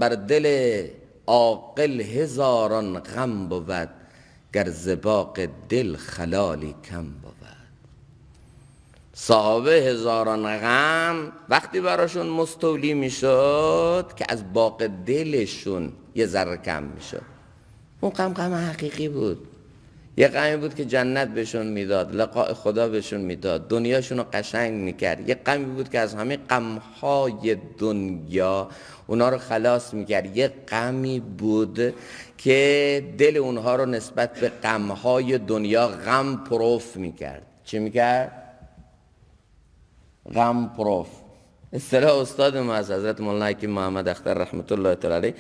بر دل عاقل هزاران غم بود، گر ز باغ دل خلالی کم بود. صاحب هزاران غم وقتی براشون مستولی میشد که از باغ دلشون یه ذره کم میشد. اون غم حقیقی بود، یه غمی بود که جنت بهشون میداد، لقاء خدا بهشون میداد، دنیاشون رو قشنگ میکرد. یه غمی بود که از همه غمهای دنیا اونا رو خلاص میکرد. یه غمی بود که دل اونها رو نسبت به غمهای دنیا غم پروف میکرد. چی میکرد؟ غم پروف. اصطلاح استاد ما از حضرت مولانا حکیم محمد اختر رحمت الله تعالی علیه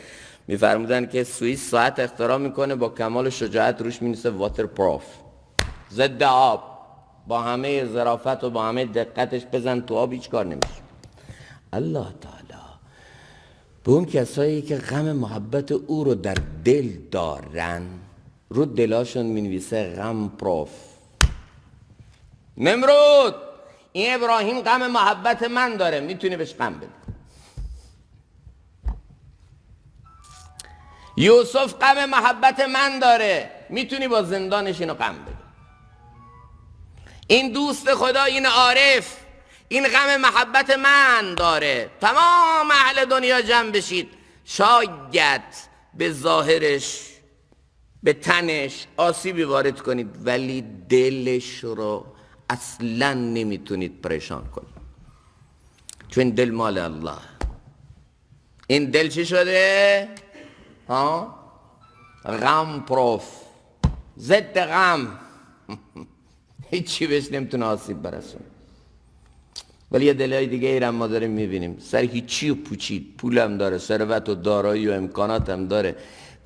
میفرمودن که سوئیس ساعت اختراع میکنه، با کمال شجاعت روش مینویسه واتر پروف، ضد آب. با همه ظرافت و با همه دقتش بزن تو آب هیچ کار نمیشه. الله تعالی به اون کسایی که غم محبت او رو در دل دارن، رو دلاشون مینویسه غم پروف. نمرود، این ابراهیم غم محبت من داره، میتونی بهش غم بده. یوسف غم محبت من داره، میتونی با زندانش اینو غم بده. این دوست خدا، این عارف، این غم محبت من داره. تمام اهل دنیا جمع بشید، شاید به ظاهرش به تنش آسیبی وارد کنید، ولی دلش رو اصلا نمیتونید پریشان کنید، چون دل مال الله. این دل چی شده؟ غم پروف، ضد غم. هیچی بهش نمیتونه آسیب برسونه. ولی یه دلای دیگه ایرم ما داریم میبینیم، سر هیچی و پوچید، پولم داره، ثروت و دارایی و امکانات هم داره،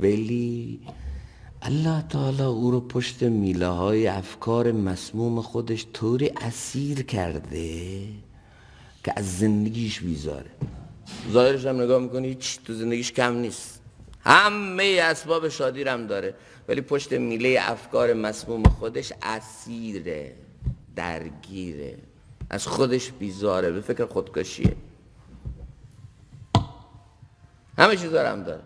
ولی الله تعالی او رو پشت میله های افکار مسموم خودش طوری اسیر کرده که از زندگیش بیزاره. ظاهرش هم نگاه میکنی هیچ تو زندگیش کم نیست، همه اسباب شادی رو هم داره، ولی پشت میله افکار مسموم خودش اسیره، درگیره، از خودش بیزاره، به فکر خودکشیه. همه چیز هم داره.